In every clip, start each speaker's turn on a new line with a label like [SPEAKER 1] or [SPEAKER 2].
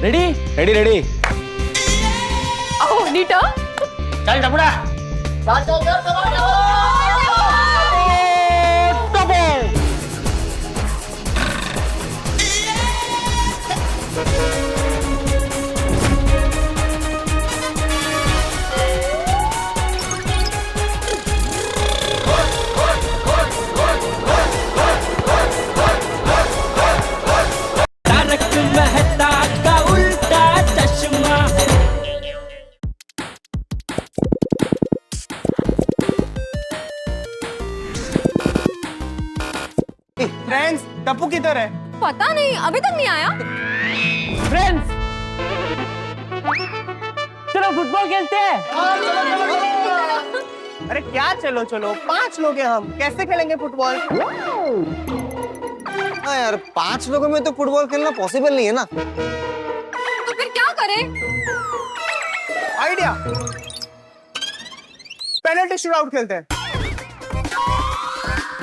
[SPEAKER 1] Ready
[SPEAKER 2] ready ready.
[SPEAKER 3] आओ नीटा।
[SPEAKER 2] चल टपड़ा।
[SPEAKER 1] Friends, Tappu किधर है?
[SPEAKER 3] पता नहीं, अभी तक नहीं आया।
[SPEAKER 1] फ्रेंड्स, चलो फुटबॉल खेलते हैं। अरे क्या चलो चलो, 5 लोग हैं हम, कैसे खेलेंगे फुटबॉल?
[SPEAKER 2] हाँ यार, 5 लोगों में तो फुटबॉल खेलना पॉसिबल नहीं है ना।
[SPEAKER 3] तो फिर क्या करें?
[SPEAKER 1] आइडिया, पेनल्टी शूटआउट खेलते हैं।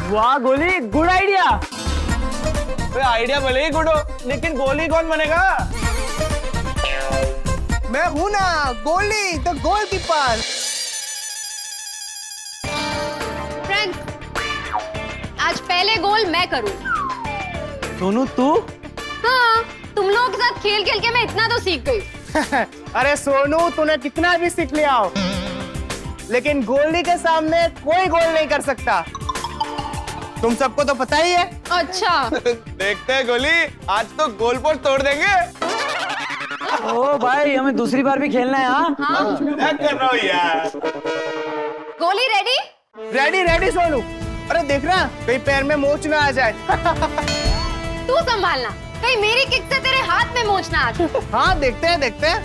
[SPEAKER 1] वाह गोली, गुड आइडिया। आइडिया भले ही गुड हो, लेकिन गोली कौन बनेगा? मैं हूं ना, गोली, द गोलकीपर।
[SPEAKER 3] फ्रेंड्स, आज पहले गोल मैं करूं।
[SPEAKER 1] सोनू तू?
[SPEAKER 3] हाँ, तुम लोगों के साथ खेल खेल के मैं इतना तो सीख गई।
[SPEAKER 1] अरे सोनू, तूने कितना भी सीख लिया हो, लेकिन गोली के सामने कोई गोल नहीं कर सकता। तुम सबको तो पता ही है।
[SPEAKER 3] अच्छा।
[SPEAKER 1] देखते हैं गोली, आज तो गोल पोस्ट तोड़ देंगे।
[SPEAKER 4] ओ भाई, हमें दूसरी बार भी खेलना है।
[SPEAKER 3] हाँ?
[SPEAKER 1] क्या कर रहा हूँ यार?
[SPEAKER 3] गोली रेडी?
[SPEAKER 1] Ready ready Sonu. अरे देखना, कहीं पैर में मोच ना आ जाए।
[SPEAKER 3] तू संभालना, कहीं मेरी किक से तेरे हाथ में मोच ना आ जाए।
[SPEAKER 1] हाँ, देखते हैं देखते हैं।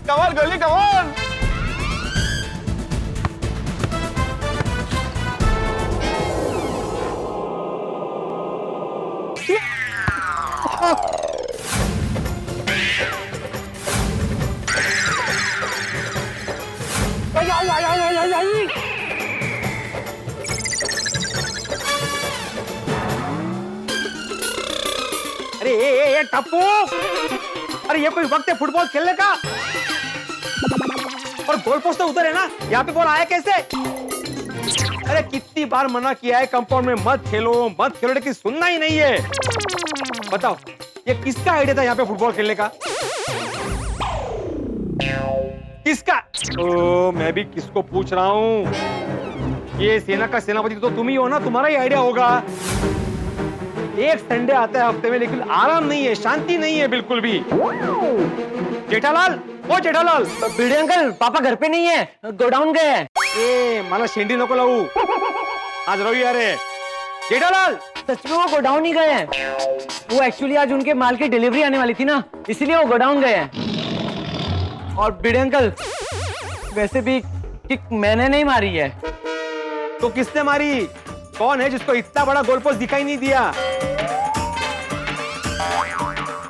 [SPEAKER 1] कमाल गोली, कमाल। अरे ये टप्पू, अरे ये कोई वक्त है फुटबॉल खेलने का? और गोल पोस्ट तो उधर है ना, यहाँ पे बॉल आया कैसे? अरे कितनी बार मना किया है कंपाउंड में मत खेलो, लेकिन सुनना ही नहीं है। बताओ, ये किसका आइडिया था यहाँ पे फुटबॉल खेलने का? किसका? ओ, मैं भी किसको पूछ रहा हूँ। ये सेना का सेनापति तो तुम ही हो ना, तुम्हारा ही आइडिया होगा। एक संडे आता है हफ्ते में, लेकिन आराम नहीं है, शांति नहीं है बिल्कुल भी। जेठालाल, ओ जेठालाल।
[SPEAKER 4] भिड़े अंकल, पापा घर पे नहीं है, गोडाउन गए हैं।
[SPEAKER 1] ए, मला शेंडी नको लावू, आज रविवार है। जेठालाल,
[SPEAKER 4] सच में वो गोडाउन ही गए हैं। वो एक्चुअली आज उनके माल की डिलीवरी आने वाली थी ना, इसीलिए वो गोडाउन गए हैं। और भिड़े अंकल, वैसे भी किक मैंने नहीं मारी है।
[SPEAKER 1] तो किसने मारी? कौन है जिसको इतना बड़ा गोल पोस्ट दिखाई नहीं दिया?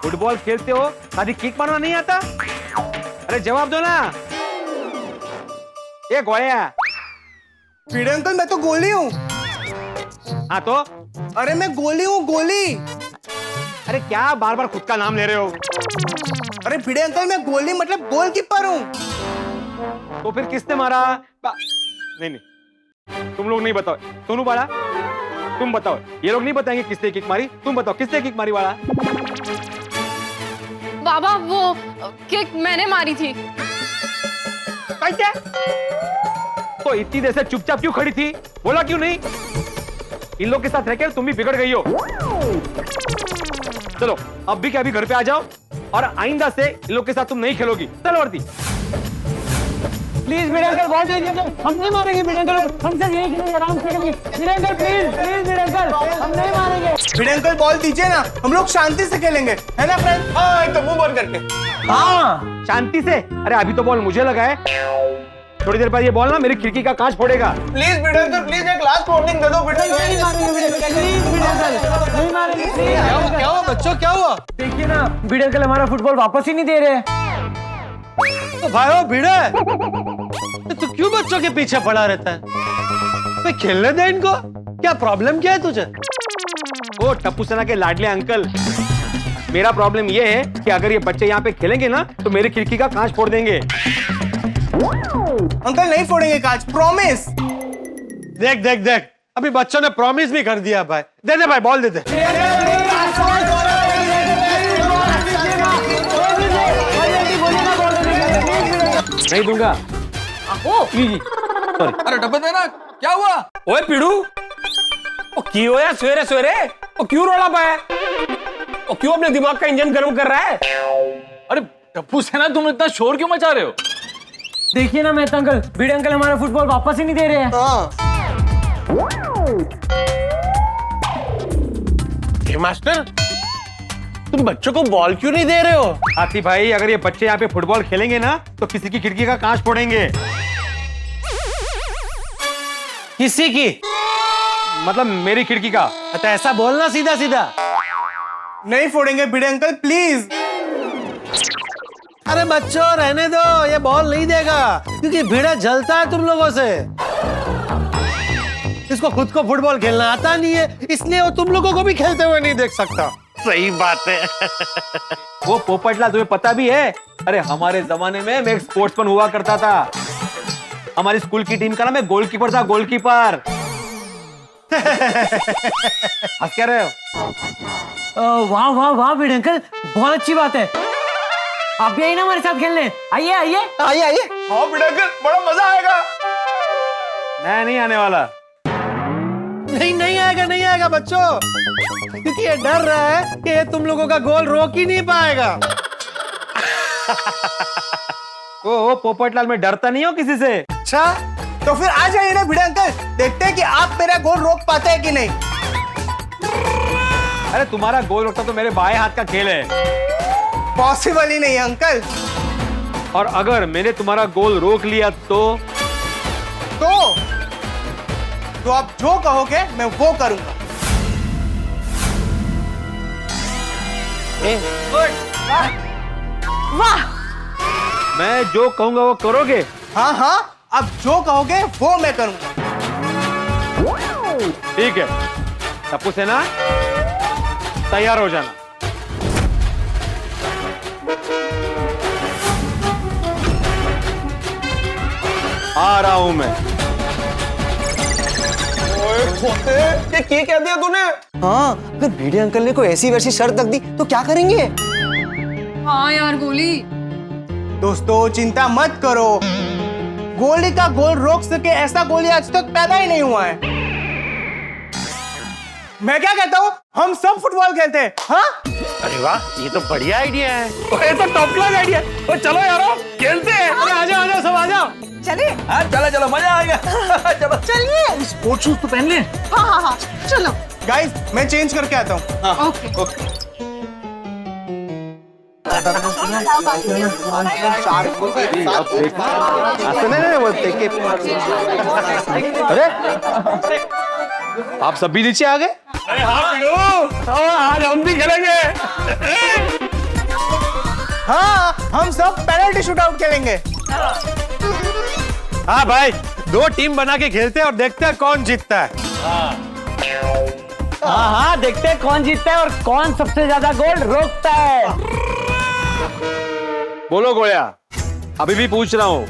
[SPEAKER 1] फुटबॉल खेलते हो, कभी किक मारना नहीं आता? अरे जवाब दो ना। ये गोया।
[SPEAKER 5] भिड़े अंकल, मैं तो गोली हूँ।
[SPEAKER 1] हाँ तो?
[SPEAKER 5] अरे मैं गोली हूँ, गोली।
[SPEAKER 1] अरे क्या बार बार खुद का नाम ले रहे हो?
[SPEAKER 5] अरे भिड़े अंकल, मैं गोली मतलब गोलकीपर हूँ।
[SPEAKER 1] तो फिर किसने मारा? नहीं, तुम लोग नहीं बताओ। सोनू बाड़ा, तुम बताओ। ये लोग नहीं बताएंगे किसने किक मारी। तुम बताओ किसने किक मारी वाला?
[SPEAKER 3] बाबा, वो किक मैंने मारी थी।
[SPEAKER 1] कैसे? तो इतनी देर से चुपचाप क्यों खड़ी थी? बोला क्यों नहीं? इन लोग के साथ रहकर तुम भी बिगड़ गई हो। चलो अब भी क्या, अभी घर पे आ जाओ, और आइंदा से इन लोग के साथ तुम नहीं खेलोगी। चलो वर्दी।
[SPEAKER 4] प्लीज भिड़े अंकल, बहुत देर हम नहीं मारेंगे। भिड़े अंकल, हमसे यही खेलेंगे, आराम से खेलेंगे। भिड़े अंकल प्लीज, भिड़े अंकल, हम नहीं मारेंगे।
[SPEAKER 5] भिड़े अंकल, बॉल दीजिए ना, हम लोग शांति से खेलेंगे, है ना फ्रेंड? हाँ, एकदम मुंह बंद करके।
[SPEAKER 4] हाँ,
[SPEAKER 1] शांति से। अरे अभी तो बॉल मुझे लगा है, थोड़ी देर बाद ये बॉल ना मेरी खिड़की का कांच फोड़ेगा।
[SPEAKER 5] प्लीज भिड़े अंकल, प्लीज एक लास्ट वार्निंग दे दो। भिड़े अंकल,
[SPEAKER 4] नहीं मारेंगे भिड़े अंकल, प्लीज भिड़े अंकल, नहीं मारेंगे प्लीज।
[SPEAKER 5] क्या हुआ बच्चों, क्या हुआ?
[SPEAKER 4] देखिए ना, भिड़े अंकल हमारा फुटबॉल वापस ही नहीं दे रहे।
[SPEAKER 5] तो भाई भिड़े, तो क्यों बच्चों के पीछे पड़ा रहता है?
[SPEAKER 6] भाई खेलने दे इनको, क्या प्रॉब्लम क्या है तुझे?
[SPEAKER 1] ओ टप्पू सेना के लाडले अंकल, मेरा प्रॉब्लम ये है कि अगर ये बच्चे यहाँ पे खेलेंगे ना तो मेरी खिड़की का कांच फोड़ देंगे।
[SPEAKER 5] अंकल नहीं फोड़ेंगे कांच, प्रॉमिस।
[SPEAKER 6] देख देख देख, अभी बच्चों ने प्रॉमिस भी कर दिया भाई। दे दे भाई, बॉल दे दे।
[SPEAKER 1] नहीं दूंगा।
[SPEAKER 7] अरे टप्पू सेना क्या हुआ? ओए पिड़ू, ओ की होया सवेरे सवेरे? ओ क्यों रोला पाया? ओ क्यों अपने दिमाग का इंजन गर्म कर रहा है?
[SPEAKER 8] अरे टप्पू सेना, तुम इतना शोर क्यों मचा रहे हो?
[SPEAKER 4] देखिए ना मेहता अंकल, भिड़े अंकल हमारा फुटबॉल वापस ही नहीं दे रहे हैं।
[SPEAKER 6] हे मास्टर, तुम बच्चों को बॉल क्यों नहीं दे रहे हो?
[SPEAKER 1] हाथी भाई, अगर ये बच्चे यहाँ पे फुटबॉल खेलेंगे ना तो किसी की खिड़की का कांच फोड़ेंगे।
[SPEAKER 6] किसी की?
[SPEAKER 1] मतलब मेरी खिड़की का।
[SPEAKER 6] तो ऐसा बोलना सीधा सीधा।
[SPEAKER 5] नहीं फोड़ेंगे भिड़े अंकल, प्लीज।
[SPEAKER 6] अरे बच्चों रहने दो, ये बॉल नहीं देगा क्योंकि भिड़ा जलता है तुम लोगों से। इसको खुद को फुटबॉल खेलना आता नहीं है, इसलिए वो तुम लोगों को भी खेलते हुए नहीं देख सकता। सही बात है।
[SPEAKER 1] वो पोपटलाल, तुम्हें पता भी है, अरे हमारे जमाने में मैं एक स्पोर्ट्समैन हुआ करता था। हमारी स्कूल की टीम का ना मैं गोलकीपर था, गोलकीपर। हंस क्या रहे हो?
[SPEAKER 4] वाह वाह वाह भिड़े अंकल, बहुत अच्छी बात है। आप भी आइए ना हमारे साथ खेलने। आइए आइए
[SPEAKER 2] आइए आइए।
[SPEAKER 5] हाँ भिड़े अंकल, बड़ा मजा आएगा।
[SPEAKER 1] मैं नहीं आने वाला।
[SPEAKER 6] नहीं आएगा, नहीं आएगा बच्चों, क्योंकि ये डर रहा है कि ये तुम लोगों का गोल रोक ही नहीं पाएगा।
[SPEAKER 1] ओ पोपटलाल, मैं डरता नहीं हूँ किसी से।
[SPEAKER 5] अच्छा, तो फिर आ जाइए ना भिड़े अंकल, देखते हैं कि आप मेरा गोल रोक पाते हैं कि नहीं।
[SPEAKER 1] अरे तुम्हारा गोल रोकता तो मेरे बाएं हाथ का खेल है।
[SPEAKER 5] पॉसिबल ही नहीं अंकल।
[SPEAKER 1] और अगर मैंने तुम्हारा गोल रोक लिया तो
[SPEAKER 5] आप जो कहोगे मैं वो करूंगा।
[SPEAKER 3] वाह,
[SPEAKER 1] मैं जो कहूंगा वो करोगे?
[SPEAKER 5] हाँ हाँ, आप जो कहोगे वो मैं करूंगा।
[SPEAKER 1] ठीक है, टप्पू सेना तैयार हो जाना। आ रहा हूं मैं।
[SPEAKER 2] ये क्या दिया तूने? हाँ, अगर भिड़े अंकल ने कोई ऐसी वैसी शर्त रख दी तो क्या करेंगे?
[SPEAKER 3] हाँ यार गोली।
[SPEAKER 5] दोस्तों चिंता मत करो, गोली का गोल रोक सके ऐसा गोली आज तक पैदा ही नहीं हुआ है। मैं क्या कहता हूँ, हम सब फुटबॉल खेलते हैं। हाँ,
[SPEAKER 6] अरे वाह, ये तो बढ़िया आइडिया है।
[SPEAKER 7] ये तो टॉप क्लास आइडिया है। तो चलो यारो, खेलते हैं।
[SPEAKER 6] अरे आ जाओ सब आ जाओ।
[SPEAKER 3] चलिए।
[SPEAKER 7] हाँ चलो चलो, मजा आएगा। चलो
[SPEAKER 3] चलिए।
[SPEAKER 4] स्पोर्ट्स शूज तो पहन ले।
[SPEAKER 3] हाँ, चलो।
[SPEAKER 5] गाइस मैं चेंज करके आता हूँ।
[SPEAKER 3] ओके।
[SPEAKER 1] अरे आप सब भी नीचे आ गए?
[SPEAKER 7] अरे हाँ पिड़ू, आज हम भी खेलेंगे।
[SPEAKER 5] हाँ, हम सब पेनल्टी शूटआउट खेलेंगे।
[SPEAKER 6] हाँ भाई, दो टीम बना के खेलते हैं और देखते हैं कौन जीतता है।
[SPEAKER 4] हाँ देखते हैं कौन जीतता है और कौन सबसे ज्यादा गोल रोकता है।
[SPEAKER 1] बोलो गोया, अभी भी पूछ रहा हूं,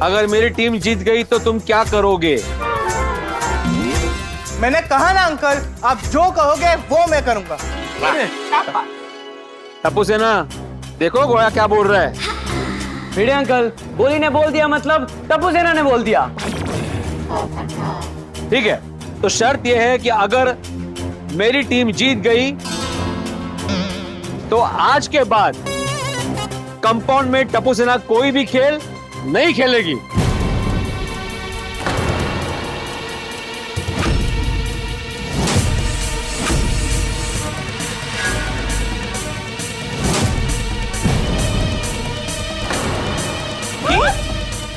[SPEAKER 1] अगर मेरी टीम जीत गई तो तुम क्या करोगे?
[SPEAKER 5] मैंने कहा ना अंकल, आप जो कहोगे वो मैं करूंगा।
[SPEAKER 1] टप्पू सेना, देखो गोया क्या बोल रहा है।
[SPEAKER 4] भिड़े अंकल, गोली ने बोल दिया मतलब टप्पू सेना ने बोल दिया।
[SPEAKER 1] ठीक है, तो शर्त यह है कि अगर मेरी टीम जीत गई तो आज के बाद कंपाउंड में टप्पू सेना कोई भी खेल नहीं खेलेगी।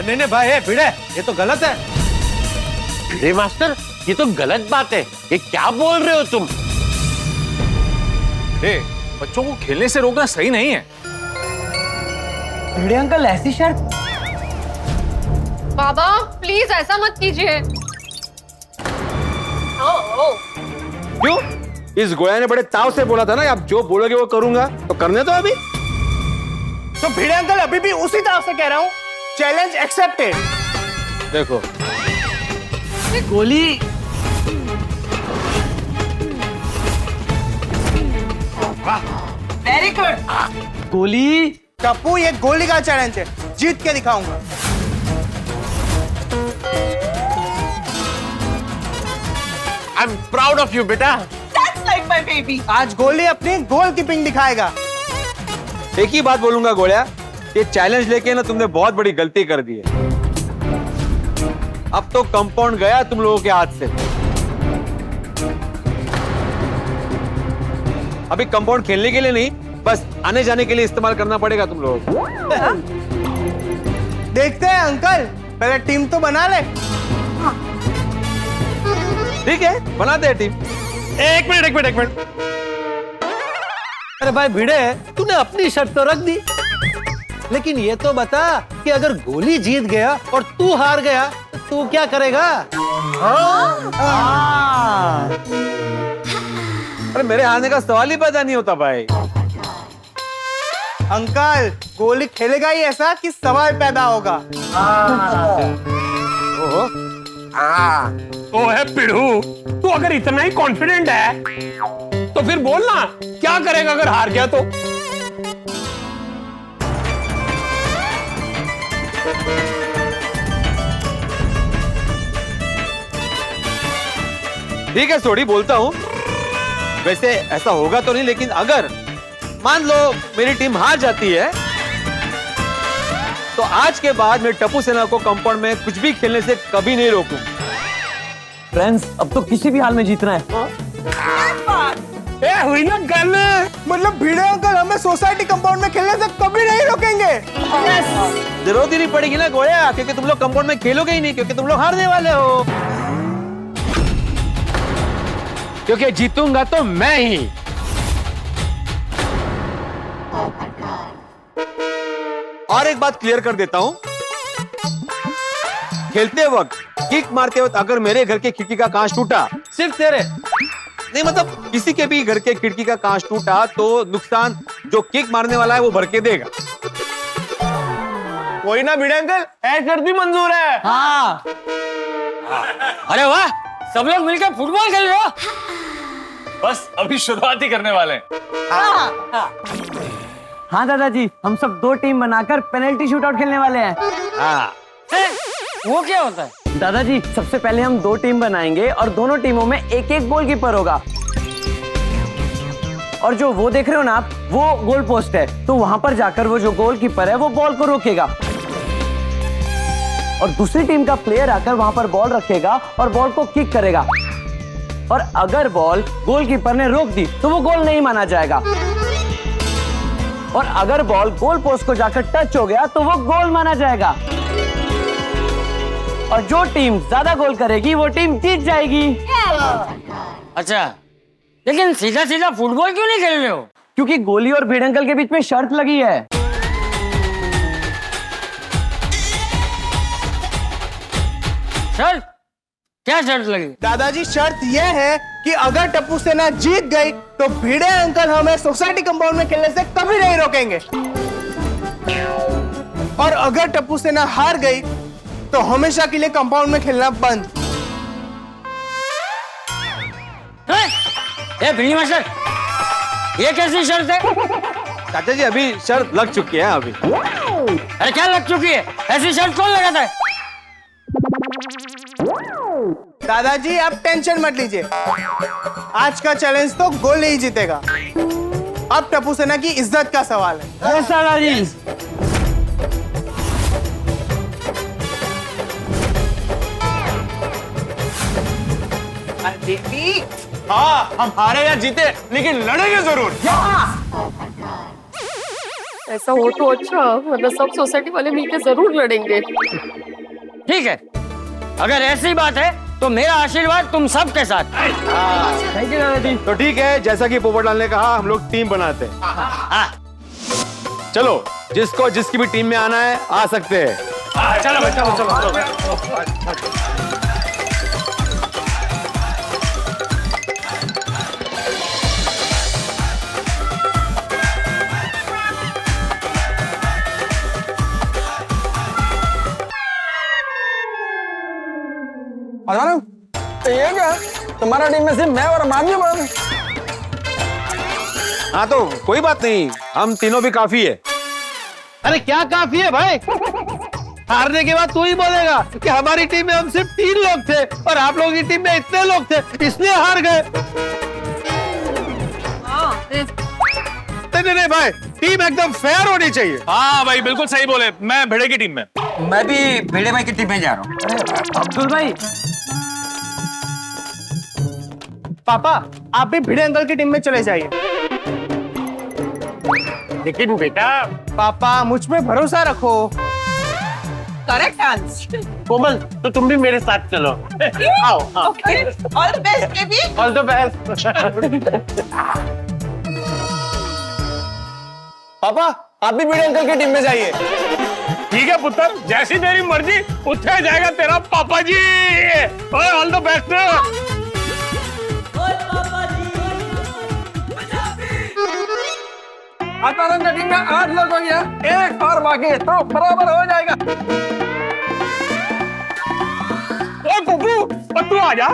[SPEAKER 6] नहीं भाई, भिड़े ये तो गलत है। भिड़े मास्टर, ये तो गलत बात है, ये क्या बोल रहे हो तुम?
[SPEAKER 8] बच्चों को खेलने से रोकना सही नहीं है।
[SPEAKER 4] भिड़े अंकल ऐसी शर्त?
[SPEAKER 3] बाबा प्लीज ऐसा मत कीजिए।
[SPEAKER 1] क्यों? इस गोया ने बड़े ताव से बोला था ना, आप जो बोलोगे वो करूंगा, तो करने दो अभी।
[SPEAKER 5] तो भिड़े अंकल अभी भी उसी तरह से कह रहा हूँ, चैलेंज एक्सेप्टेड।
[SPEAKER 1] देखो
[SPEAKER 4] गोली वेरी गुड। गोली
[SPEAKER 5] टप्पू, ये गोली का चैलेंज है, जीत के दिखाऊंगा।
[SPEAKER 6] I am proud of you बेटा।
[SPEAKER 5] आज गोली अपनी गोल कीपिंग दिखाएगा।
[SPEAKER 1] एक ही बात बोलूंगा गोया, ये चैलेंज लेके ना तुमने बहुत बड़ी गलती कर दी है। अब तो कंपाउंड गया तुम लोगों के हाथ से। अभी कंपाउंड खेलने के लिए नहीं, बस आने जाने के लिए इस्तेमाल करना पड़ेगा तुम लोगों को।
[SPEAKER 5] देखते हैं अंकल, पहले टीम तो बना ले।
[SPEAKER 1] ठीक है, बनाते हैं टीम।
[SPEAKER 6] एक मिनट। अरे भाई भिड़े, तूने अपनी शर्त तो रख दी, लेकिन ये तो बता कि अगर गोली जीत गया और तू हार गया तो तू क्या करेगा?
[SPEAKER 1] अरे मेरे हारने का सवाल ही पैदा नहीं होता भाई।
[SPEAKER 5] अंकल, गोली खेलेगा ही ऐसा कि सवाल पैदा होगा।
[SPEAKER 7] ओ है पिड़ू, तू अगर इतना ही कॉन्फिडेंट है तो फिर बोल ना, क्या करेगा अगर हार गया तो?
[SPEAKER 1] ठीक है सोडी, बोलता हूं। वैसे ऐसा होगा तो नहीं, लेकिन अगर मान लो मेरी टीम हार जाती है तो आज के बाद मैं टप्पू सेना को कंपाउंड में कुछ भी खेलने से कभी नहीं रोकूं।
[SPEAKER 4] फ्रेंड्स, अब तो किसी भी हाल में जीतना है।
[SPEAKER 7] ए हुई ना गल।
[SPEAKER 5] मतलब भिड़े अंकल हमें सोसाइटी कंपाउंड में खेलने से कभी नहीं रोकेंगे।
[SPEAKER 1] जरूरत ही नहीं पड़ेगी ना गोया, क्योंकि तुम लोग कंपाउंड में खेलोगे ही नहीं, क्योंकि तुम लोग हारने वाले हो। क्योंकि जीतूंगा तो मैं ही। और एक बात क्लियर कर देता हूं, खेलते वक्त, किक मारते वक्त अगर मेरे घर के खिड़की का कांच टूटा, सिर्फ तेरे नहीं, मतलब किसी के भी घर के खिड़की का कांच टूटा, तो नुकसान जो किक मारने वाला है वो भर के देगा।
[SPEAKER 5] कोई ना भिड़े अंकल, शर्त भी मंजूर है।
[SPEAKER 4] हाँ।
[SPEAKER 8] अरे वाह, सब लोग मिलकर फुटबॉल खेल रहे हो। बस अभी शुरुआत ही करने वाले हैं।
[SPEAKER 4] हाँ दादाजी, हम सब 2 टीम बनाकर पेनल्टी शूटआउट खेलने वाले हैं।
[SPEAKER 1] हाँ,
[SPEAKER 8] वो क्या होता है?
[SPEAKER 4] दादाजी, सबसे पहले हम 2 टीम बनाएंगे और दोनों टीमों में एक गोलकीपर होगा। और जो वो देख रहे हो ना आप, वो गोल पोस्ट है, तो वहां पर जाकर वो जो गोलकीपर है वो बॉल को रोकेगा और दूसरी टीम का प्लेयर आकर वहां पर बॉल रखेगा और बॉल को किक करेगा। और अगर बॉल गोलकीपर ने रोक दी तो वो गोल नहीं माना जाएगा, और अगर बॉल गोल पोस्ट को जाकर टच हो गया तो वो गोल माना जाएगा। और जो टीम ज्यादा गोल करेगी वो टीम जीत जाएगी।
[SPEAKER 8] अच्छा, लेकिन सीधा सीधा फुटबॉल क्यों नहीं खेल रहे हो?
[SPEAKER 4] क्योंकि गोली और भिड़ अंकल के बीच में शर्त लगी है।
[SPEAKER 8] शर्त? क्या शर्त लगी?
[SPEAKER 5] दादाजी, शर्त यह है कि अगर टप्पू सेना जीत गई तो भिड़े अंकल हमें सोसाइटी कंपाउंड में खेलने से कभी नहीं रोकेंगे, और अगर टप्पू सेना हार गई तो हमेशा के लिए कंपाउंड में खेलना बंद।
[SPEAKER 8] ए भिड़ी मास्टर, ये कैसी शर्त है?
[SPEAKER 1] चाचा जी अभी शर्त लग चुकी है अभी।
[SPEAKER 8] अरे क्या लग चुकी है? ऐसी शर्त कौन लगाता है?
[SPEAKER 5] दादाजी, आप टेंशन मत लीजिए, आज का चैलेंज तो गोल ही जीतेगा। अब टप्पू सेना की इज्जत का सवाल है।
[SPEAKER 2] हाँ, हम हारे या जीते लेकिन लड़ेंगे जरूर।
[SPEAKER 9] ऐसा हो तो अच्छा, मतलब सब सोसाइटी वाले मिलकर जरूर लड़ेंगे।
[SPEAKER 8] ठीक है, अगर ऐसी बात है तो मेरा आशीर्वाद तुम सबके साथ।
[SPEAKER 4] थैंक यू दादाजी।
[SPEAKER 1] तो ठीक है, जैसा कि पोपटलाल ने कहा, हम लोग टीम बनाते हैं। चलो, जिसको जिसकी भी टीम में आना है आ सकते हैं।
[SPEAKER 7] चलो।
[SPEAKER 2] ये क्या? तुम्हारा टीम में सिर्फ मैं और अमानी हैं।
[SPEAKER 1] हाँ तो कोई बात नहीं, हम तीनों भी काफी है।
[SPEAKER 6] अरे क्या काफी है भाई? हारने के बाद तू ही बोलेगा कि हमारी टीम में हम सिर्फ 3 लोग थे और आप लोगों की टीम में इतने लोग थे, इसलिए हार गए। नहीं भाई, टीम एकदम फेयर होनी चाहिए।
[SPEAKER 8] हाँ भाई बिल्कुल सही बोले, मैं भिड़े की टीम में।
[SPEAKER 2] मैं भी भिड़े भाई की टीम में जा रहा हूँ।
[SPEAKER 4] अब्दुल भाई,
[SPEAKER 5] पापा आप भी भिड़े अंकल की टीम में चले जाइए।
[SPEAKER 6] लेकिन बेटा,
[SPEAKER 5] पापा मुझ पे भरोसा रखो।
[SPEAKER 9] Correct answer.
[SPEAKER 6] कोमल तो तुम भी मेरे साथ चलो। आओ।
[SPEAKER 9] Okay, all the best baby.
[SPEAKER 6] All the best.
[SPEAKER 2] पापा आप भी भिड़े अंकल की टीम में जाइए।
[SPEAKER 7] ठीक है पुत्र, जैसी तेरी मर्जी, उठे जाएगा तेरा पापा जी। All the best.
[SPEAKER 2] अतारंगा टीम में 8 लोग हो गया, एक और बाकी है तो बराबर हो जाएगा।
[SPEAKER 7] ओ पप्पू, तू आ जा।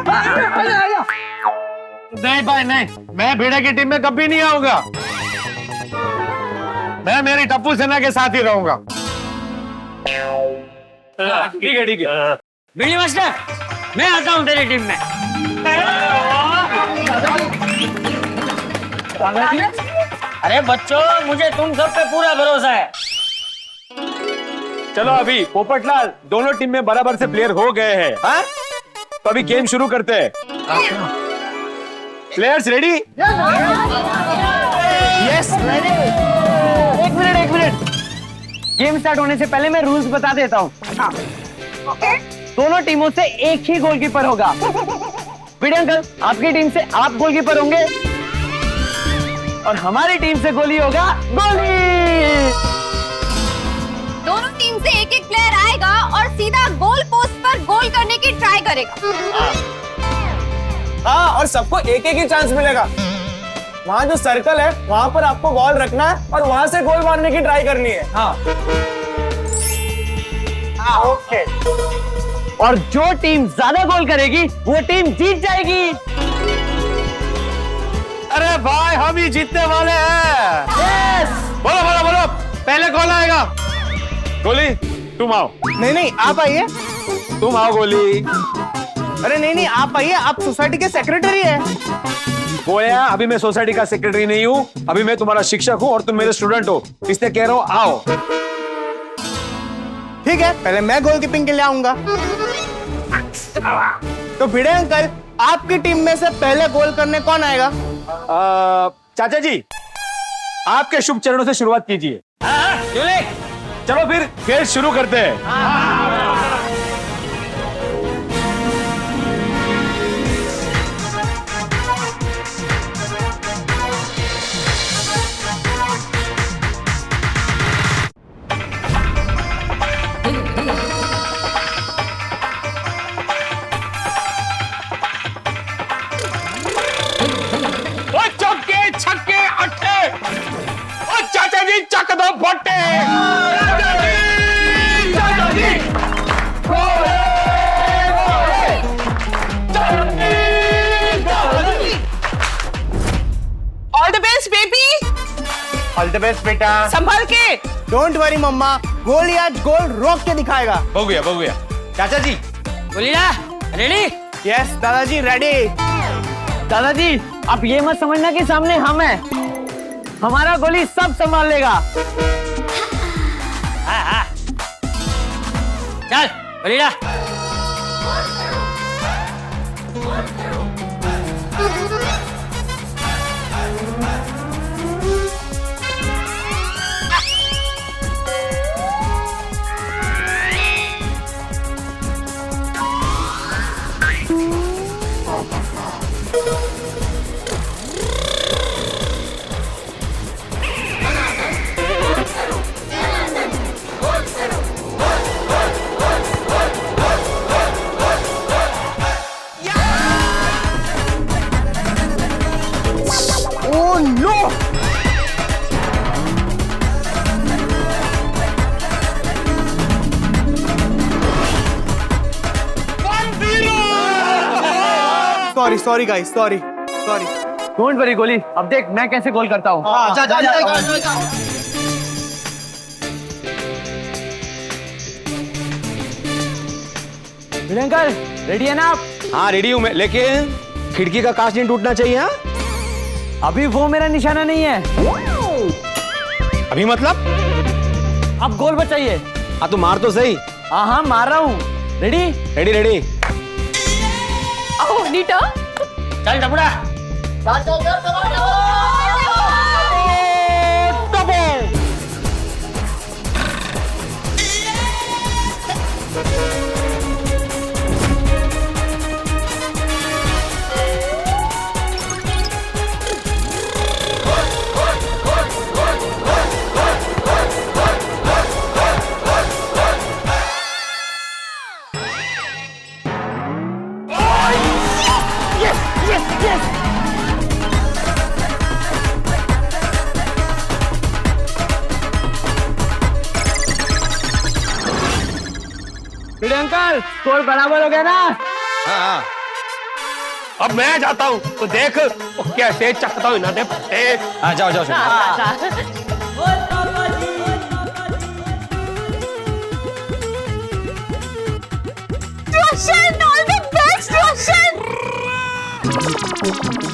[SPEAKER 6] नहीं भाई नहीं, मैं भिड़े की टीम में कभी नहीं आऊंगा। मैं मेरी टप्पू सेना के साथ ही रहूंगा।
[SPEAKER 7] ठीक है ठीक है।
[SPEAKER 4] बिल्ली मास्टर, मैं आता हूँ तेरी टीम में। अरे बच्चों, मुझे तुम सब पे पूरा भरोसा है।
[SPEAKER 1] चलो अभी पोपटलाल, दोनों टीम में बराबर से प्लेयर हो गए हैं। हाँ? तो अभी गेम शुरू करते हैं। Players ready?
[SPEAKER 4] Yes ready. एक मिनट। गेम स्टार्ट होने से पहले मैं रूल्स बता देता हूँ। दोनों टीमों से एक ही गोलकीपर होगा। भिड़े अंकल, आपकी टीम से आप गोलकीपर होंगे और हमारी टीम से गोली होगा गोली।
[SPEAKER 3] दोनों टीम से एक एक प्लेयर आएगा और सीधा गोल पोस्ट पर गोल करने की ट्राई करेगा।
[SPEAKER 2] हाँ, और सबको एक एक ही चांस मिलेगा। वहाँ जो सर्कल है वहाँ पर आपको बॉल रखना है और वहाँ से गोल मारने की ट्राई करनी है। हाँ
[SPEAKER 4] ओके। और जो टीम ज्यादा गोल करेगी वो टीम जीत जाएगी।
[SPEAKER 6] अरे भाई, हम ही जीतने वाले हैं।
[SPEAKER 4] यस।
[SPEAKER 6] बोलो, पहले कौन आएगा?
[SPEAKER 1] गोली तुम आओ।
[SPEAKER 5] नहीं आप आइए।
[SPEAKER 1] तुम आओ गोली।
[SPEAKER 5] अरे नहीं आप आइए, आप सोसाइटी के सेक्रेटरी है।
[SPEAKER 1] बोया, अभी मैं सोसाइटी का सेक्रेटरी नहीं हूँ, अभी मैं तुम्हारा शिक्षक हूँ और तुम मेरे स्टूडेंट हो, इसलिए कह रहा हूँ आओ।
[SPEAKER 5] ठीक है, पहले मैं गोलकीपिंग के लिए आऊंगा। तो भिड़े अंकल, आपकी टीम में से पहले गोल करने कौन आएगा?
[SPEAKER 1] चाचा जी, आपके शुभ चरणों से शुरुआत कीजिए। चलो फिर खेल शुरू करते हैं।
[SPEAKER 7] ओ चौके छक्के अट्ठे, ओ चाचा जी चक दो फट्टे। चाचा जी
[SPEAKER 9] all the best baby.
[SPEAKER 5] All the best बेटा।
[SPEAKER 9] संभाल के।
[SPEAKER 5] डोंट वरी मम्मा, गोली आज गोल रोक के दिखाएगा।
[SPEAKER 7] हो गया।
[SPEAKER 1] चाचा जी
[SPEAKER 4] गोलीला रेडी?
[SPEAKER 5] यस दादाजी रेडी।
[SPEAKER 4] दादाजी, आप ये मत समझना कि सामने हम हैं। हमारा गोली सब संभाल लेगा। हाँ। चल गोलीला।
[SPEAKER 5] Oh no! Sorry sorry guys, sorry sorry.
[SPEAKER 4] Don't worry Goli, अब देख मैं कैसे गोल करता हूँ।
[SPEAKER 5] जा जा जा।
[SPEAKER 4] भिड़े अंकल रेडी है ना आप?
[SPEAKER 1] हाँ रेडी हूँ मैं, लेकिन खिड़की का कांच नहीं टूटना चाहिए। हाँ
[SPEAKER 4] अभी वो मेरा निशाना नहीं है।
[SPEAKER 1] अभी मतलब?
[SPEAKER 4] आप गोल बचाइए।
[SPEAKER 1] हाँ तो मार तो सही।
[SPEAKER 4] हाँ हाँ मार रहा हूँ। Ready?
[SPEAKER 1] Ready ready.
[SPEAKER 3] Oh Neeta
[SPEAKER 8] चल टपड़ा।
[SPEAKER 4] भिड़े अंकल स्कोर बराबर हो गया ना?
[SPEAKER 7] हाँ अब मैं जाता हूँ तो देख वो कैसे चकता हूँ ना दे।
[SPEAKER 1] हाँ जाओ जाओ जाओ।
[SPEAKER 3] Roshan, all the best Roshan.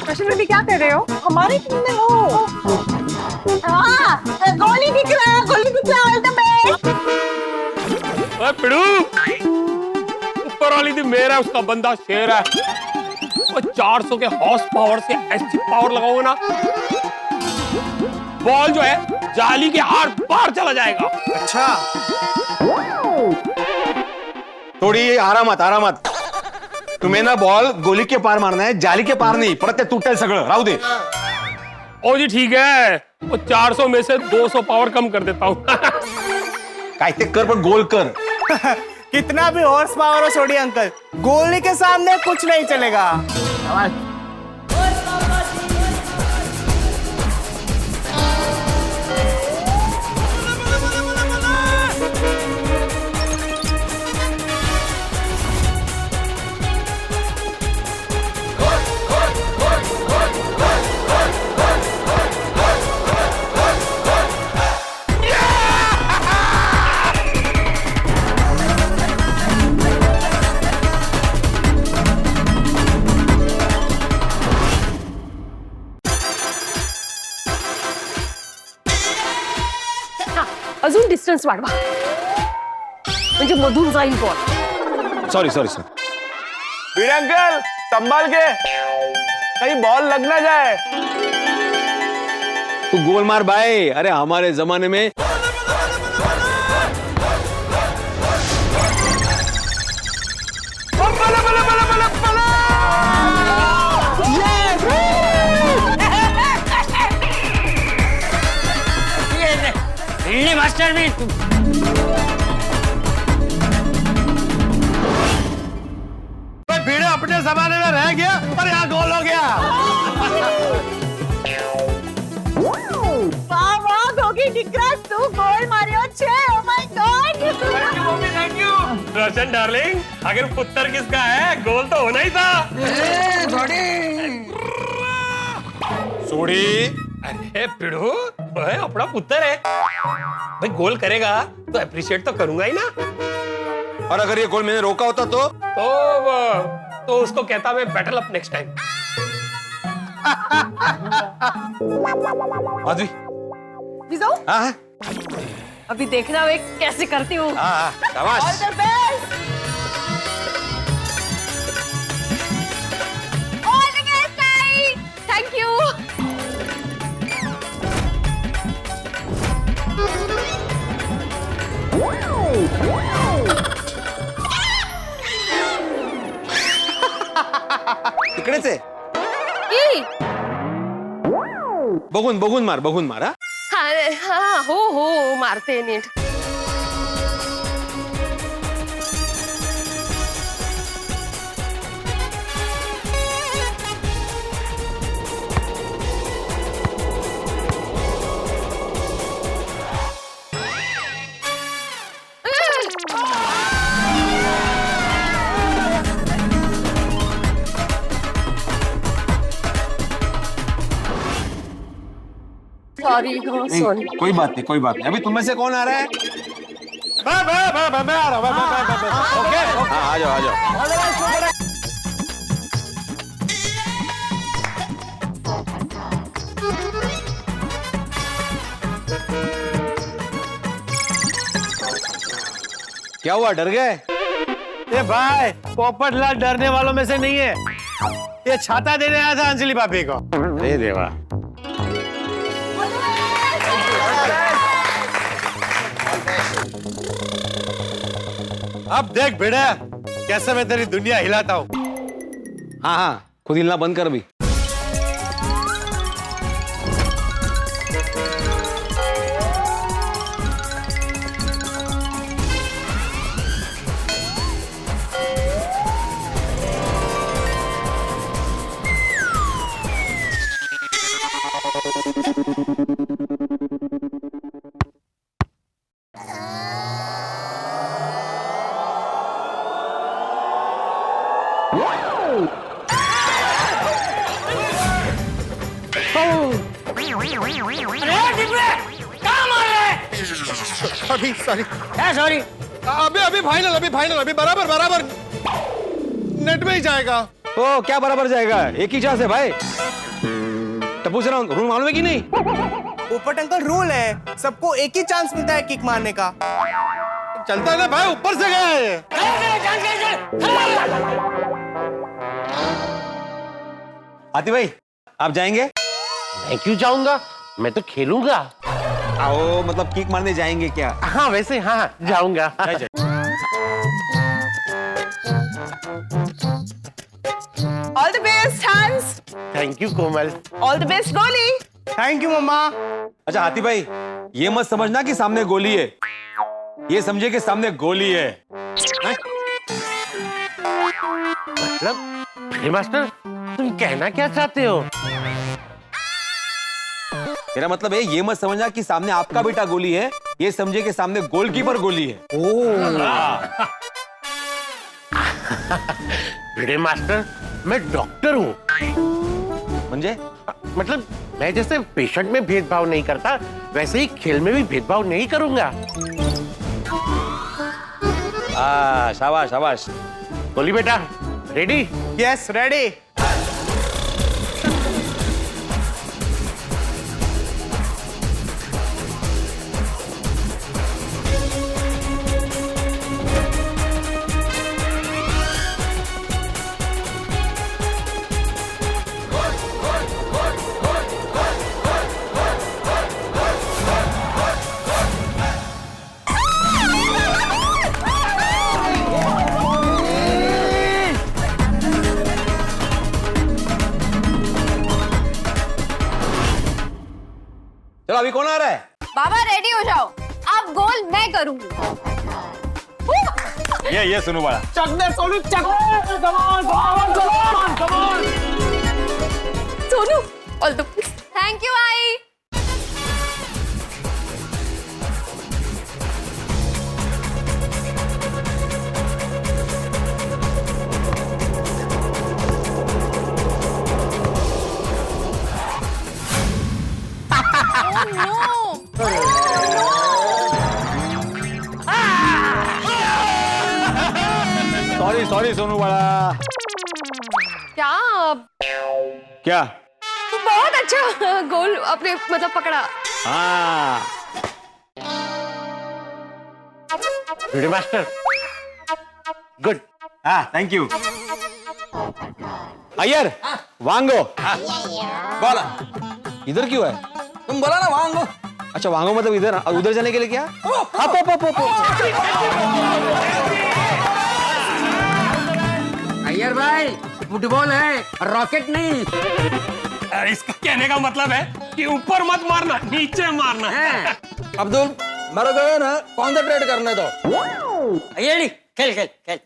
[SPEAKER 9] Roshan baby क्या कर रहे हो? हमारी टीम में हो।
[SPEAKER 3] हाँ गोली दिख रहा है, गोली दिख रहा है, ऑल द बेस्ट।
[SPEAKER 7] ओए पिड़ू, ऊपर वाली थी मेरा, उसका बंदा शेर है। वो 400 के हॉर्स पावर से ऐसी पावर लगाऊंगा ना, बॉल जो है जाली के आर पार चला जाएगा।
[SPEAKER 5] अच्छा
[SPEAKER 1] थोड़ी आरामात मत। तुम्हें ना बॉल गोली के पार मारना है, जाली के पार नहीं। परत ते तुटेल सगळं, राहू दे।
[SPEAKER 7] ओ जी ठीक है, वो 400 में से 200 पावर कम कर देता हूँ।
[SPEAKER 1] काय ते कर पण गोल कर।
[SPEAKER 5] कितना भी हॉर्स पावर हो छोड़िए अंकल, गोली के सामने कुछ नहीं चलेगा।
[SPEAKER 9] अजून डिस्टन्स वाढवा म्हणजे मधून जाईल ball.
[SPEAKER 1] Sorry sorry sir.
[SPEAKER 2] Bhide uncle संभाल के, कहीं बॉल लग ना जाए।
[SPEAKER 1] तू गोल मार भाई। अरे हमारे जमाने में
[SPEAKER 8] मास्टर भी
[SPEAKER 6] भिड़े अपने जमाने में रह गया और यहाँ गोल हो गया।
[SPEAKER 3] वाह वाह गोगी डिग्रस, तू गोल मारियो छे। Oh my God.
[SPEAKER 7] Thank you Roshan darling, अगर पुत्र किसका है गोल तो होना ही था। सोड़ी। अरे पिड़ू, ओए अपना पुत्र है भाई, गोल करेगा तो अप्रिशिएट तो करूंगा ही ना।
[SPEAKER 1] और अगर ये गोल मैंने रोका होता
[SPEAKER 7] तो उसको कहता मैं battle up next time.
[SPEAKER 1] Madhavi.
[SPEAKER 9] मी जाऊ?
[SPEAKER 1] हाँ
[SPEAKER 9] अभी देखना मैं कैसे करती हूँ।
[SPEAKER 1] हाँ शाबाश।
[SPEAKER 3] All the best. All the best I. Thank you.
[SPEAKER 1] तिकडेच आहे।
[SPEAKER 9] ई!
[SPEAKER 1] बघून मार हा।
[SPEAKER 9] हाँ हाँ हो मारते नीट। सॉरी सॉरी
[SPEAKER 1] कोई बात नहीं, कोई बात नहीं। अभी तुम में से कौन आ रहा है? मैं आ रहा हूँ। ओके, हाँ, आ जाओ, आ जाओ। क्या हुआ, डर गए?
[SPEAKER 6] ये भाई पोपटलाल डरने वालों में से नहीं है। ये छाता देने आया था अंजलि भाभी को।
[SPEAKER 1] अरे देवा,
[SPEAKER 6] अब देख भिड़े कैसे मैं तेरी दुनिया हिलाता हूँ।
[SPEAKER 1] हाँ हाँ, खुद हिलना बंद कर भी।
[SPEAKER 6] अभी सॉरी,
[SPEAKER 4] सॉरी।
[SPEAKER 6] अभी फाइनल, अभी बराबर नेट में ही जाएगा।
[SPEAKER 1] ओ, क्या बराबर जाएगा? एक ही चांस है भाई। टप्पू से रूल मालूम है कि नहीं?
[SPEAKER 5] पोपट अंकल रूल है, सबको एक ही चांस मिलता है किक मारने का।
[SPEAKER 6] चलता है ना भाई, ऊपर से गया है।
[SPEAKER 1] आती भाई, आप जाएंगे?
[SPEAKER 6] मैं क्यों जाऊंगा, मैं तो खेलूंगा।
[SPEAKER 1] आओ, मतलब किक मारने जाएंगे क्या?
[SPEAKER 6] हाँ वैसे हाँ जाऊंगा।
[SPEAKER 10] All the best, Hans.
[SPEAKER 6] Thank you Komal.
[SPEAKER 10] All the best, Goli.
[SPEAKER 5] Thank you मम्मा।
[SPEAKER 1] अच्छा हाथी भाई, ये मत समझना कि सामने गोली है, ये समझे कि सामने गोली है।
[SPEAKER 6] मतलब मास्टर, तुम कहना क्या चाहते हो?
[SPEAKER 1] मेरा मतलब है, ये मत समझना कि सामने आपका बेटा गोली है, ये समझे कि सामने गोलकीपर गोली है।
[SPEAKER 6] भिड़े मास्टर, मैं डॉक्टर हूँ।
[SPEAKER 1] समझे?
[SPEAKER 6] मतलब मैं जैसे पेशेंट में भेदभाव नहीं करता, वैसे ही खेल में भी भेदभाव नहीं करूंगा।
[SPEAKER 1] शाबाश शाबाश।
[SPEAKER 6] गोली बेटा रेडी?
[SPEAKER 5] Yes ready.
[SPEAKER 1] चलो अभी कौन आ रहा है?
[SPEAKER 3] बाबा रेडी हो जाओ, अब गोल मैं करूंगी।
[SPEAKER 1] ये सुनो बड़ा।
[SPEAKER 2] चक दे सोनू, चक।
[SPEAKER 9] Sonu all the best.
[SPEAKER 3] Thank you आई।
[SPEAKER 1] सॉरी सॉरी सोनू बड़ा।
[SPEAKER 9] क्या
[SPEAKER 1] क्या?
[SPEAKER 9] बहुत अच्छा गोल अपने मतलब पकड़ा।
[SPEAKER 1] हाँ
[SPEAKER 6] भिड़े मास्टर गुड।
[SPEAKER 1] हाँ थैंक यू। अय्यर वांगो। बोला इधर क्यों है?
[SPEAKER 2] तुम बोला ना वांगो।
[SPEAKER 1] अच्छा वांगो मतलब इधर, और उधर जाने के लिए क्या?
[SPEAKER 4] अय्यर भाई फुटबॉल है, रॉकेट नहीं।
[SPEAKER 7] इसका कहने का मतलब है कि ऊपर मत मारना, नीचे मारना है।
[SPEAKER 2] अब्दुल मेरे को ना कॉन्सेंट्रेट करने दो।
[SPEAKER 4] अय्यर खेल खेल खेल।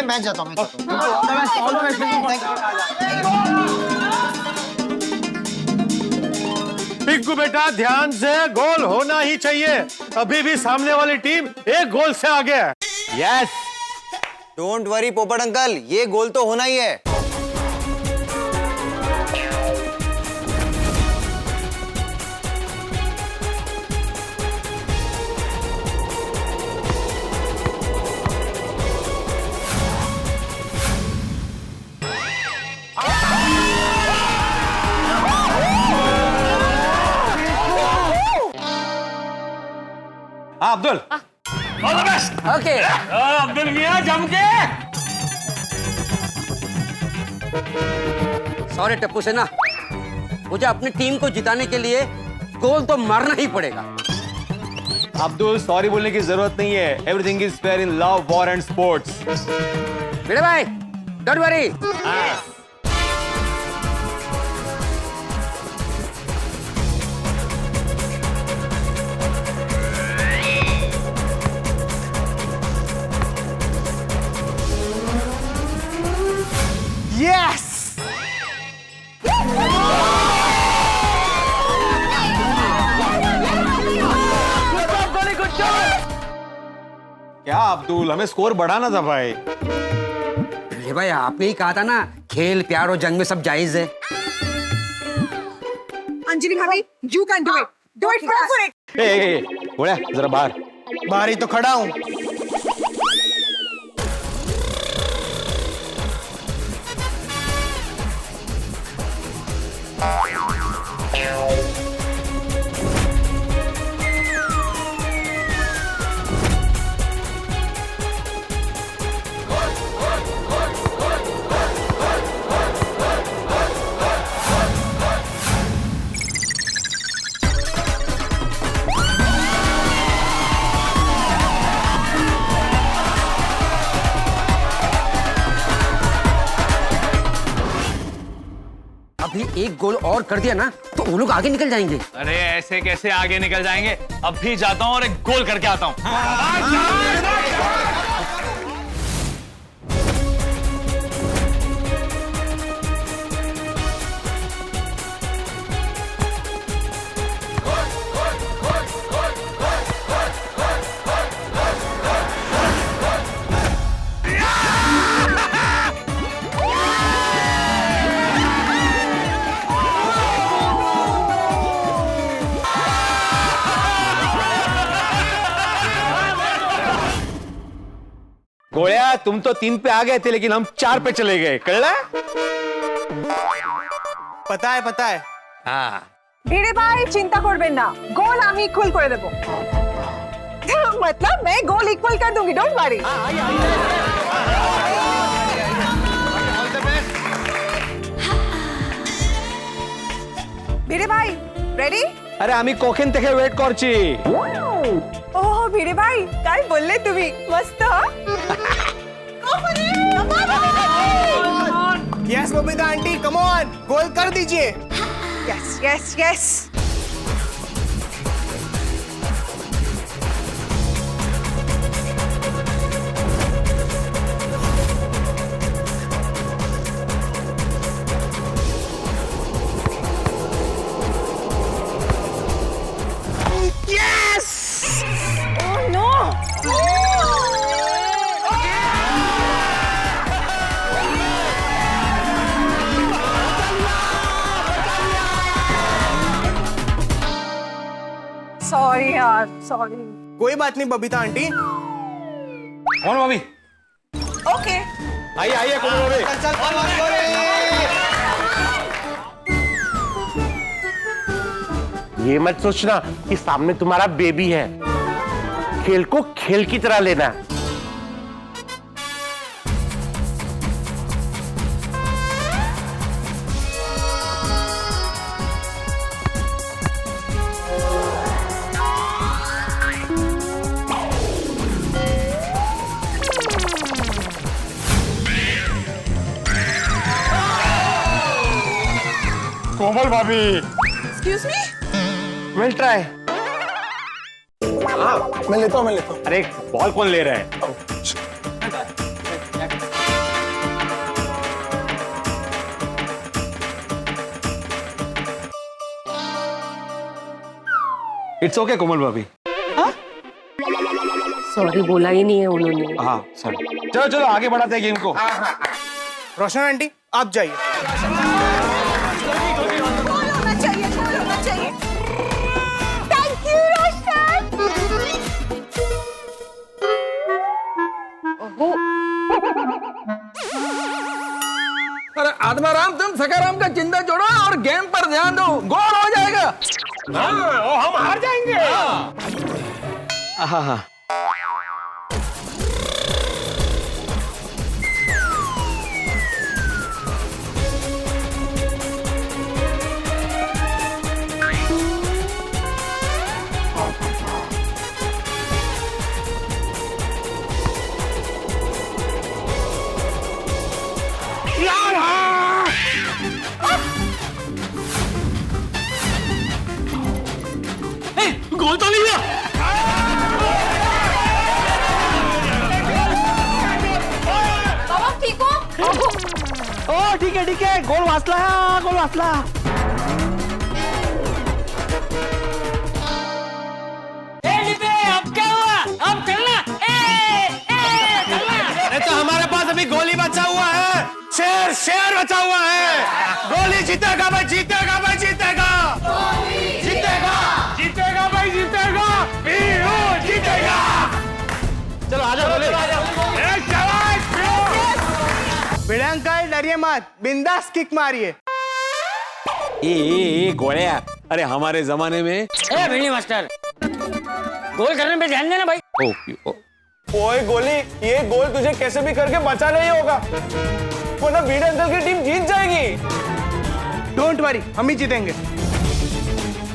[SPEAKER 2] मैं जाता हूँ
[SPEAKER 6] पिंकू बेटा ध्यान से, गोल होना ही चाहिए। अभी भी सामने वाली टीम एक गोल से आगे है।
[SPEAKER 2] Yes, don't worry Popat uncle, ये गोल तो होना ही है।
[SPEAKER 6] Abdul,
[SPEAKER 8] all the best. Okay Abdul मियां जम के।
[SPEAKER 11] सॉरी टप्पू सेना, मुझे अपनी टीम को जिताने के लिए गोल तो मारना ही पड़ेगा।
[SPEAKER 1] अब्दुल, सॉरी बोलने की जरूरत नहीं है। Everything is fair in love, war and sports.
[SPEAKER 11] Bhide भाई, डोंट वरी।
[SPEAKER 5] यस,
[SPEAKER 1] क्या अब्दुल, हमें स्कोर बढ़ाना था भाई।
[SPEAKER 11] ये भाई आपने ही कहा था ना, खेल प्यार और जंग में सब जायज है।
[SPEAKER 10] अंजलि भाभी, you can do it. Do it fast.
[SPEAKER 1] बोला जरा बाहर।
[SPEAKER 5] बाहर ही तो खड़ा हूँ।
[SPEAKER 11] अभी एक गोल और कर दिया ना तो वो लोग आगे निकल जाएंगे।
[SPEAKER 8] अरे ऐसे कैसे आगे निकल जाएंगे? अब भी जाता हूँ और एक गोल करके आता हूँ।
[SPEAKER 1] गोया, तुम तो 3 पे आ गए थे लेकिन हम 4 पे चले गए, कळला?
[SPEAKER 5] पता है।
[SPEAKER 1] हाँ।
[SPEAKER 10] भिड़े भाई चिंता करबेन ना, गोल आमी इक्वल करे देबो। मतलब मैं गोल इक्वल कर दूंगी, डोंट वरी। भिड़े भाई रेडी?
[SPEAKER 1] अरे आम्ही कोकेन तेखे वेट करची।
[SPEAKER 10] ओह भिड़े भाई, काय बोलले तुम्ही, मस्त।
[SPEAKER 5] Yes Babita aunty, come on, goal कर दीजिए।
[SPEAKER 10] Yes yes yes. सॉरी यार, सॉरी।
[SPEAKER 5] कोई बात नहीं बबीता आंटी।
[SPEAKER 8] कौन भाभी?
[SPEAKER 10] ओके।
[SPEAKER 1] आइए कोमल भाभी।
[SPEAKER 6] ये मत सोचना कि सामने तुम्हारा बेबी है। खेल को खेल की तरह लेना।
[SPEAKER 1] कोमल भाभी,
[SPEAKER 10] एक्सक्यूज मी।
[SPEAKER 1] Will try.
[SPEAKER 5] मैं लेता हूँ।
[SPEAKER 1] अरे बॉल कौन ले रहा है? इट्स ओके कोमल भाभी।
[SPEAKER 9] सॉरी बोला ही नहीं है उन्होंने।
[SPEAKER 1] हाँ सर, चलो चलो आगे बढ़ाते हैं गेम को।
[SPEAKER 5] रोशन आंटी आप जाइए।
[SPEAKER 3] थैंक यू रोशन।
[SPEAKER 8] अरे आत्माराम, तुम सकाराम का चिंता छोड़ो और गेम पर ध्यान दो, गोल हो जाएगा।
[SPEAKER 7] हम हार जाएंगे।
[SPEAKER 1] हाँ हाँ
[SPEAKER 8] गोल तो नहीं हुआ।
[SPEAKER 3] बाबा ठीक हो?
[SPEAKER 4] ओ ठीक है, गोल वाचला, गोल वाचला।
[SPEAKER 8] अब क्या हुआ? अब चलना।
[SPEAKER 2] अरे तो हमारे पास अभी गोली बचा हुआ है, शेर बचा हुआ है। गोली जीतेगा भाई, जीतेगा भाई, जीतेगा, जीतेगा, जीतेगा भाई, जीतेगा, वीरू जीतेगा।
[SPEAKER 1] चलो आजा बोले।
[SPEAKER 5] भिड़े अंकल डरिए मत, बिंदास किक मारिए।
[SPEAKER 1] ए गोलिया, अरे हमारे जमाने में
[SPEAKER 8] ए भिड़ी मास्टर, गोल करने पे ध्यान देना भाई।
[SPEAKER 2] ओए गोली, ये गोल तुझे कैसे भी करके बचाना ही होगा, वरना भिड़े अंकल की टीम जीत जाएगी।
[SPEAKER 5] डोंट वरी, हम ही जीतेंगे।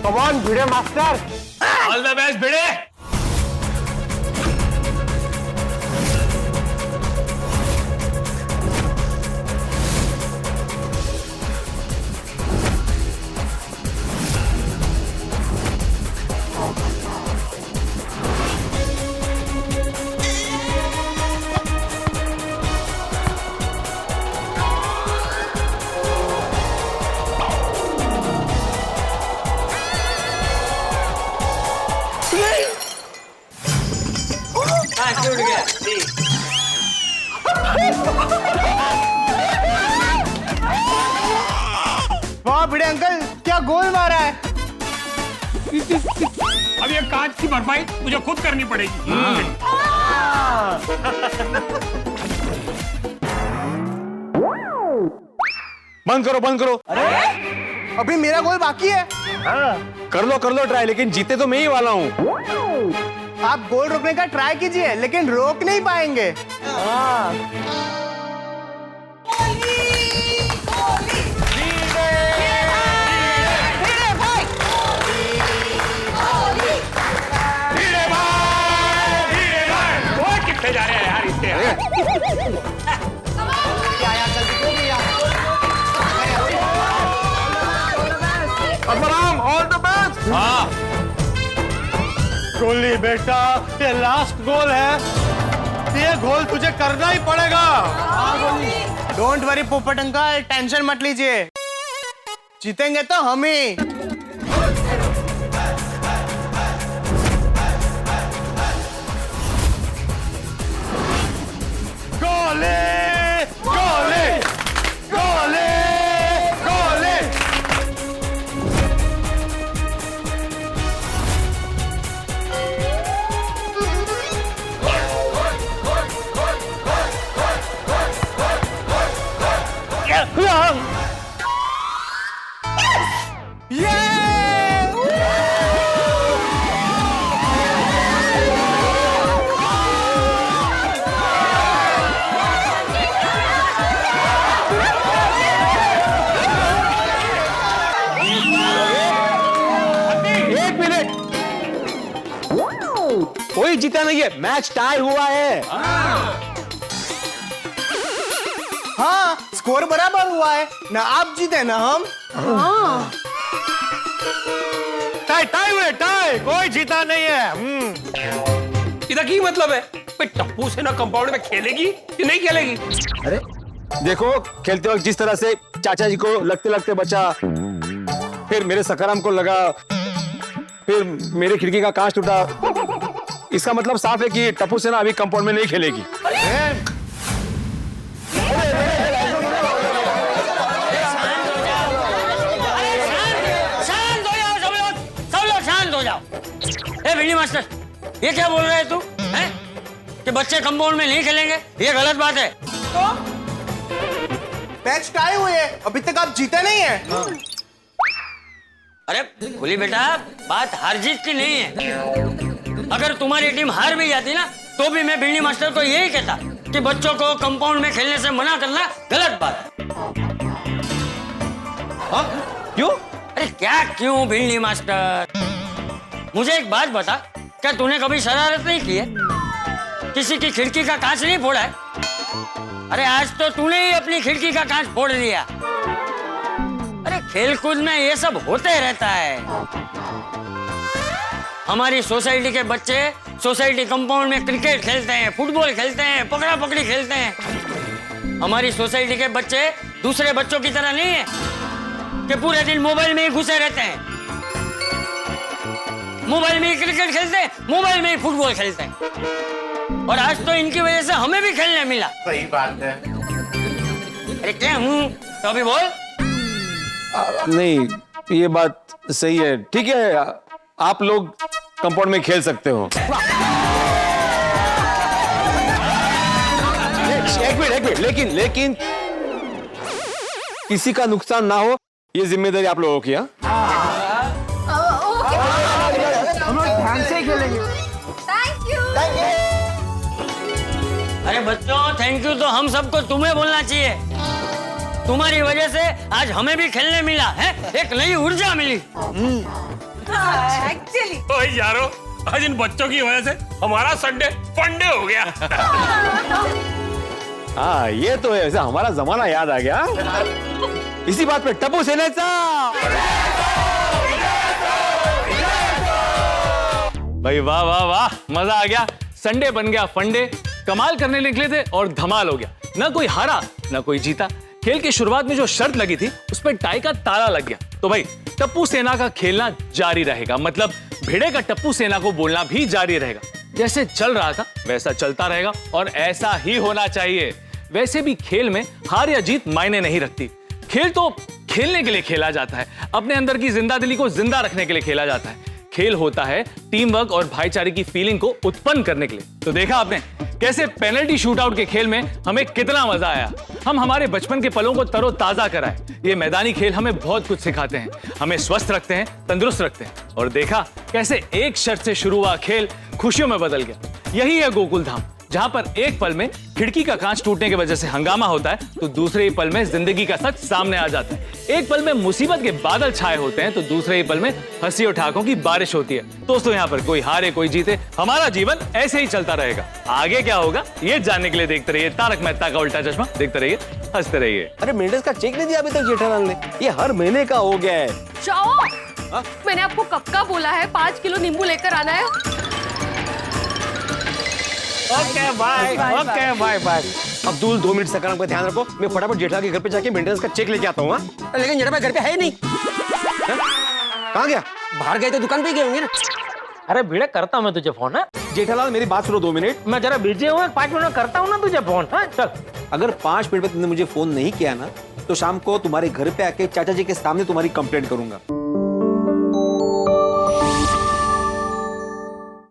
[SPEAKER 2] Come on Bhide master.
[SPEAKER 7] All the best Bhide.
[SPEAKER 5] वाह भिड़े अंकल, क्या गोल मारा है।
[SPEAKER 7] अब ये कांच की भरपाई मुझे खुद करनी पड़ेगी।
[SPEAKER 1] बंद करो।
[SPEAKER 5] अभी मेरा गोल बाकी है।
[SPEAKER 1] कर लो ट्राई, लेकिन जीते तो मैं ही वाला हूँ।
[SPEAKER 5] आप गोल रोकने का ट्राई कीजिए, लेकिन रोक नहीं पाएंगे।
[SPEAKER 7] कितने जा रहे हैं यार इसके।
[SPEAKER 2] Atmaram, all the best.
[SPEAKER 7] हाँ
[SPEAKER 2] गोली बेटा, ये लास्ट गोल है, ये गोल तुझे करना ही पड़ेगा।
[SPEAKER 5] Don't worry Popat uncle, tension मत लीजिए, जीतेंगे तो हम ही।
[SPEAKER 2] गोली, गोली, गोली, गोली।
[SPEAKER 1] कोई जीता नहीं है, मैच टाई हुआ है।
[SPEAKER 5] हाँ, स्कोर बराबर हुआ है, ना आप जीते ना हम।
[SPEAKER 2] टाई हुए, टाई, कोई जीता नहीं है।
[SPEAKER 7] इधर की मतलब है? टप्पू से ना कंपाउंड में खेलेगी कि नहीं खेलेगी?
[SPEAKER 1] अरे देखो, खेलते वक्त जिस तरह से चाचा जी को लगते लगते बचा, फिर मेरे सकाराम को लगा,
[SPEAKER 7] फिर मेरी खिड़की का कांच टूटा। इसका मतलब साफ है कि टप्पू सेना अभी कंपाउंड में नहीं खेलेगी।
[SPEAKER 11] शांत हो जाओ सब लोग शांत हो जाओ। ए भिंडी मास्टर, ये क्या बोल रहे है तू हैं? कि बच्चे कंपाउंड में नहीं खेलेंगे, ये गलत बात है।
[SPEAKER 5] तो मैच टाई हुई है, अभी तक आप जीते नहीं है।
[SPEAKER 11] अरे खुली बेटा, बात हार जीत की नहीं है। अगर तुम्हारी टीम हार भी जाती ना तो भी मैं भिंडी मास्टर को यही कहता कि बच्चों को कंपाउंड में खेलने से मना करना गलत बात है।
[SPEAKER 6] हाँ? क्यों?
[SPEAKER 11] अरे क्या क्यों भिंडी मास्टर, मुझे एक बात बता, क्या तूने कभी शरारत नहीं की है? किसी की खिड़की का कांच नहीं फोड़ा है? अरे आज तो तूने ही अपनी खिड़की का कांच फोड़ दिया। अरे खेलकूद में ये सब होते रहता है। हमारी सोसाइटी के बच्चे सोसाइटी कंपाउंड में क्रिकेट खेलते हैं, फुटबॉल खेलते हैं, पकड़ा पकड़ी खेलते हैं। हमारी सोसाइटी के बच्चे दूसरे बच्चों की तरह नहीं है कि पूरे दिन मोबाइल में ही घुसे रहते हैं। मोबाइल में ही क्रिकेट खेलते हैं, मोबाइल में ही फुटबॉल खेलते हैं। और आज तो इनकी वजह से हमें भी खेलने मिला।
[SPEAKER 2] सही बात है।
[SPEAKER 11] अरे क्या हूँ तो अभी बोल।
[SPEAKER 7] नहीं, ये बात सही है। ठीक है, आप लोग कंपाउंड में खेल सकते हो। एक मिनट, लेकिन किसी का नुकसान ना हो, ये जिम्मेदारी आप लोगों की है।
[SPEAKER 4] हम लोग ध्यान से खेलेंगे।
[SPEAKER 3] Thank you.
[SPEAKER 11] अरे बच्चों, थैंक यू तो हम सबको तुम्हें बोलना चाहिए। तुम्हारी वजह से आज हमें भी खेलने मिला है, एक नई ऊर्जा मिली।
[SPEAKER 10] एक्चुअली
[SPEAKER 7] ओए यारो, आज इन बच्चों की वजह से हमारा संडे फंडे हो गया। हाँ, ये तो है, हमारा जमाना याद आ गया। इसी बात पे टप्पू सेनेचा।
[SPEAKER 8] भाई वाह वाह वाह, मजा आ गया। संडे बन गया फंडे, कमाल करने निकले थे और धमाल हो गया। ना कोई हारा ना कोई जीता। खेल की शुरुआत में जो शर्त लगी थी उस पर टाई का ताला लग गया। तो भाई टप्पू सेना का खेलना जारी रहेगा, मतलब भिड़े का टप्पू सेना को बोलना भी जारी रहेगा। जैसे चल रहा था वैसा चलता रहेगा और ऐसा ही होना चाहिए। वैसे भी खेल में हार या जीत मायने नहीं रखती। खेल तो खेलने के लिए खेला जाता है, अपने अंदर की जिंदा दिली को जिंदा रखने के लिए खेला जाता है। खेल होता है टीम वर्क और भाईचारे की फीलिंग को उत्पन्न करने के लिए। तो देखा आपने कैसे पेनल्टी शूटआउट के खेल में हमें कितना मजा आया। हम हमारे बचपन के पलों को तरोताजा कराए। ये मैदानी खेल हमें बहुत कुछ सिखाते हैं, हमें स्वस्थ रखते हैं, तंदुरुस्त रखते हैं। और देखा कैसे एक शर्त से शुरू हुआ खेल खुशियों में बदल गया। यही है गोकुल धाम, जहां पर एक पल में खिड़की का कांच टूटने की वजह से हंगामा होता है तो दूसरे ही पल में जिंदगी का सच सामने आ जाता है। एक पल में मुसीबत के बादल छाए होते हैं तो दूसरे ही पल में हंसी और ठहाकों की बारिश होती है। दोस्तों, यहाँ पर कोई हारे कोई जीते, हमारा जीवन ऐसे ही चलता रहेगा। आगे क्या होगा ये जानने के लिए देखते रहिए तारक मेहता का उल्टा चश्मा। देखते रहिए, हंसते रहिए।
[SPEAKER 6] अरे मेंटेनेंस का चेक नहीं दिया अभी तक जेठालाल ने, ये हर महीने का हो गया है।
[SPEAKER 9] जाओ, मैंने आपको कब का बोला है 5 किलो नींबू लेकर आना है।
[SPEAKER 7] Okay bye, okay bye bye. Abdul 2 minute सकारात्मक पे ध्यान रखो, मैं फटाफट जेठा के घर पे जाके मेंटेनेंस का चेक लेके आता हूँ।
[SPEAKER 11] लेकिन जेठा भाई घर पे है ही नहीं।
[SPEAKER 7] कहाँ गया?
[SPEAKER 11] बाहर गए तो दुकान पे ही गए होंगे ना।
[SPEAKER 4] अरे भिड़े, करता हूं मैं तुझे फोन। है
[SPEAKER 7] जेठालाल, मेरी बात सुनो 2 मिनट।
[SPEAKER 4] मैं जरा बिजी हूँ, 5 मिनट में करता हूँ ना तुझे फोन। हाँ चल।
[SPEAKER 6] अगर 5 मिनट में तुमने मुझे फोन नहीं किया ना तो शाम को तुम्हारे घर पे आके चाचा जी के सामने तुम्हारी कंप्लेंट करूंगा।